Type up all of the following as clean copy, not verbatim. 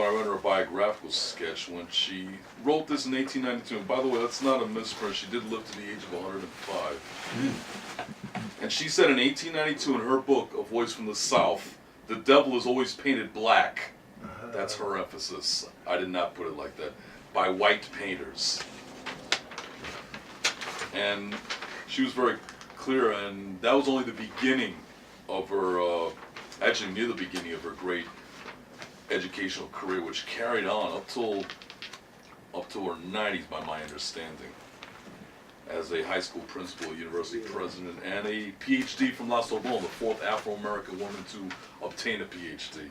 when I read her biographical sketch when she wrote this in 1892. And by the way, that's not a misprint. She did live to the age of 105. And she said in 1892 in her book, A Voice from the South, the devil is always painted black. That's her emphasis. I did not put it like that. By white painters. And she was very clear, and that was only the beginning of her, actually near the beginning of her great educational career, which carried on up till her 90s, by my understanding, as a high school principal, university president, and a PhD from La Sorbonne, the fourth Afro-American woman to obtain a PhD.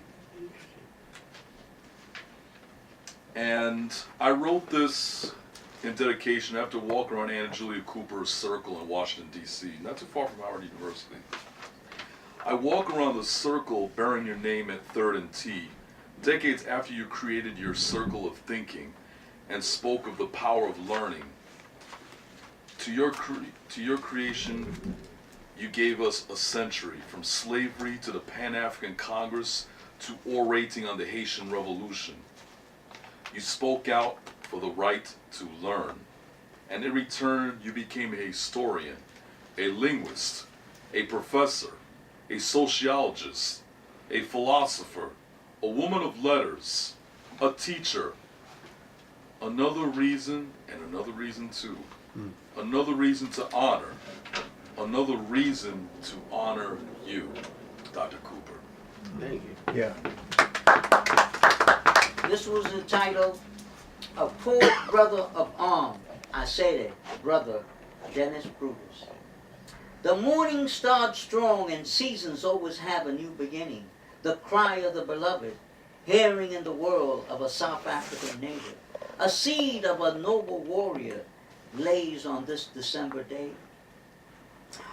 And I wrote this in dedication after walking around Anna Julia Cooper's circle in Washington, D.C., not too far from Howard University. I walk around the circle bearing your name at 3rd and T, decades after you created your circle of thinking and spoke of the power of learning. To your creation, you gave us a century, from slavery to the Pan-African Congress to orating on the Haitian Revolution. You spoke out for the right to learn, and in return you became a historian, a linguist, a professor, a sociologist, a philosopher, a woman of letters, a teacher. Another reason, and another reason too. Another reason to honor. Another reason to honor you, Dr. Cooper. Thank you. Yeah. This was entitled A Poor Brother of Arms. I say that, Brother Dennis Brutus. The morning starts strong and seasons always have a new beginning. The cry of the beloved, hearing in the world of a South African native. A seed of a noble warrior lays on this December day.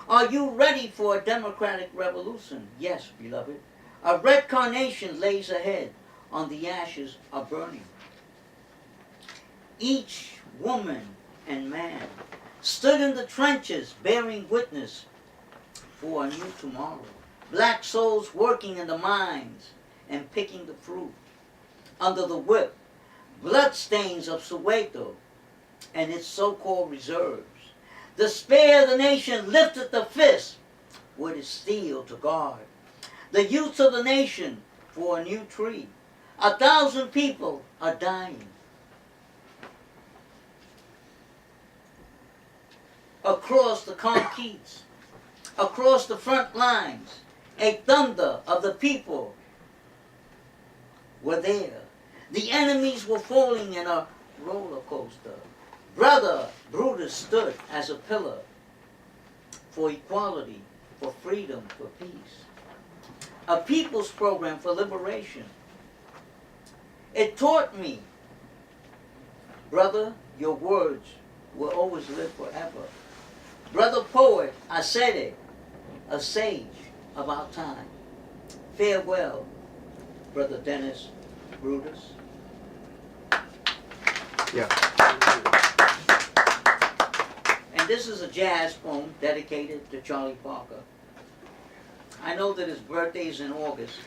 Are you ready for a democratic revolution? Yes, beloved. A red carnation lays ahead on the ashes of burning. Each woman and man stood in the trenches bearing witness for a new tomorrow. Black souls working in the mines and picking the fruit. Under the whip, bloodstains of Soweto and its so-called reserves. The spare of the nation lifted the fist with its steel to guard. The youth of the nation for a new tree. 1,000 people are dying. Across the conquests, across the front lines, a thunder of the people were there. The enemies were falling in a roller coaster. Brother Brutus stood as a pillar for equality, for freedom, for peace. A people's program for liberation. It taught me, brother, your words will always live forever. Brother poet, I said it, a sage of our time. Farewell, Brother Dennis Brutus. Yeah. And this is a jazz poem dedicated to Charlie Parker. I know that his birthday is in August,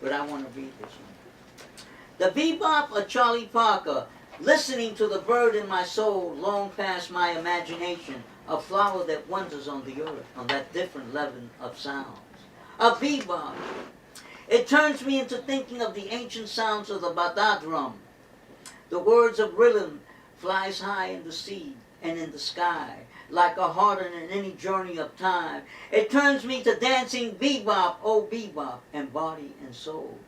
but I want to read this one. The bebop of Charlie Parker, listening to the bird in my soul, long past my imagination, a flower that wanders on the earth, on that different level of sounds. A bebop. It turns me into thinking of the ancient sounds of the bada drum. The words of rhythm flies high in the sea and in the sky, like a heart in any journey of time. It turns me to dancing bebop, oh bebop, and body and soul.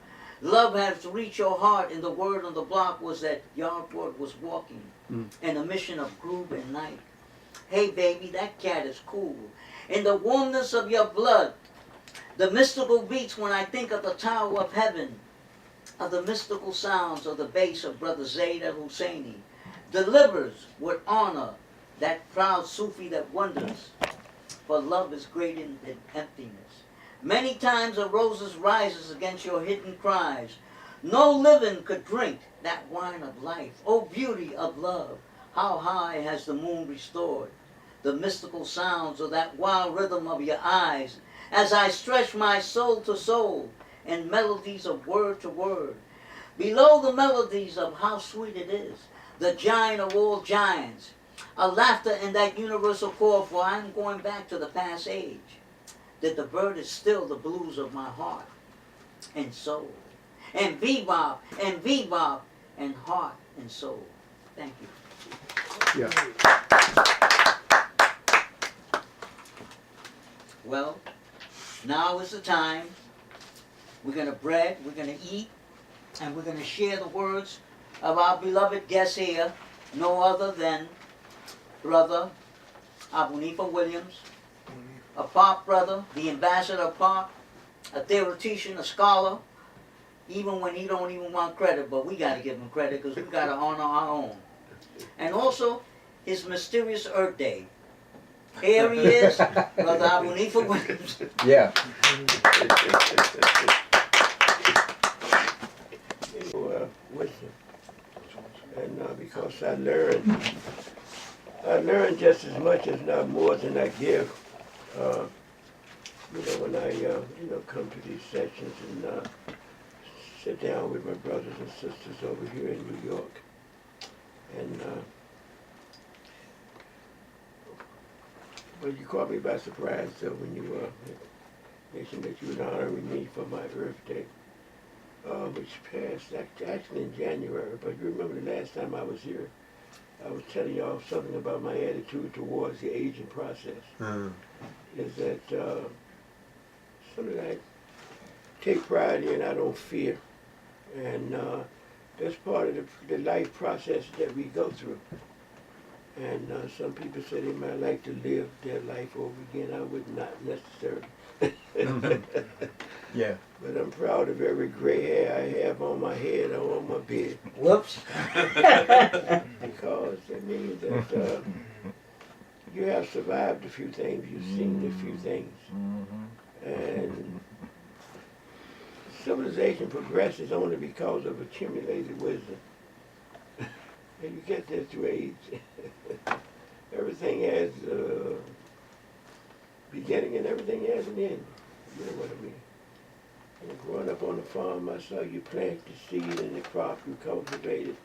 Love has reached your heart, and the word on the block was that Yardboard was walking, and a mission of groove and night. Hey baby, that cat is cool. In the warmness of your blood, the mystical beats when I think of the Tower of Heaven, of the mystical sounds of the bass of Brother Zaid al-Husseini, delivers with honor that proud Sufi that wonders, for love is great in emptiness. Many times a roses rises against your hidden cries. No living could drink that wine of life. Oh beauty of love, how high has the moon restored the mystical sounds of that wild rhythm of your eyes, as I stretch my soul to soul in melodies of word to word. Below the melodies of how sweet it is, the giant of all giants, a laughter in that universal chord, for I am going back to the past age, that the bird is still the blues of my heart and soul, and bebop, and heart and soul. Thank you. Yeah. Well, now is the time. We're going to bread, we're going to eat, and we're going to share the words of our beloved guest here, no other than Brother Abunifa Williams, a pop brother, the ambassador of pop, a theoretician, a scholar, even when he don't even want credit, but we got to give him credit because we got to honor our own. And also, his mysterious Earth Day. Here he is, Brother Abunifa Williams. Yeah. Wisdom, and because I learn just as much, as not more, than I give. When I come to these sessions and sit down with my brothers and sisters over here in New York, and well, you caught me by surprise, though, when you mentioned that you would honor me for my Earth Day. Which passed actually in January, but you remember the last time I was here, I was telling y'all something about my attitude towards the aging process. Is that something I take pride in, I don't fear. And that's part of the life process that we go through. And some people say they might like to live their life over again. I would not necessarily. Yeah. But I'm proud of every gray hair I have on my head or on my beard. Whoops. Because it means that you have survived a few things, you've seen a few things. And civilization progresses only because of accumulated wisdom. And you get that through age. Everything has a beginning and everything has an end. You know what I mean? And growing up on the farm, I saw you plant the seed and the crop, you cultivate it,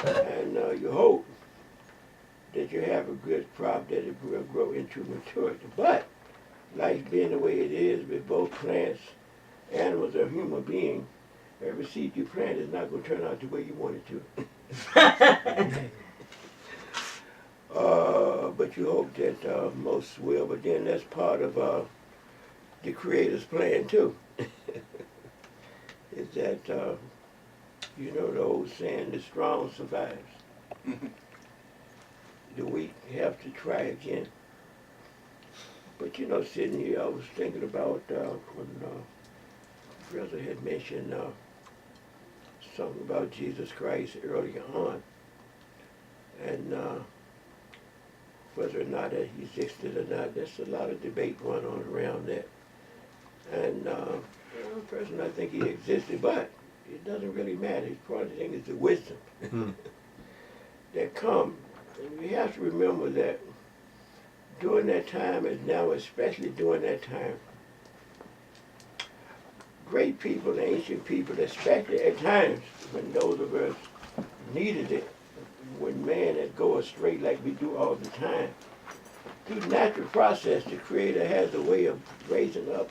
and you hope that you have a good crop that it will grow into maturity. But life being the way it is with both plants, animals, or human beings, every seed you plant is not going to turn out the way you want it to. But you hope that most will, but then that's part of the Creator's plan too. Is that, the old saying, the strong survives. The weak have to try again. But sitting here, I was thinking about when Brother had mentioned something about Jesus Christ earlier on. And whether or not that he existed or not, there's a lot of debate going on around that. And personally, I think he existed, but it doesn't really matter. Part of the thing is the wisdom that comes. And we have to remember that during that time, and now especially during that time, great people, ancient people, especially at times when those of us needed it, when man had go astray like we do all the time, through natural process, the Creator has a way of raising up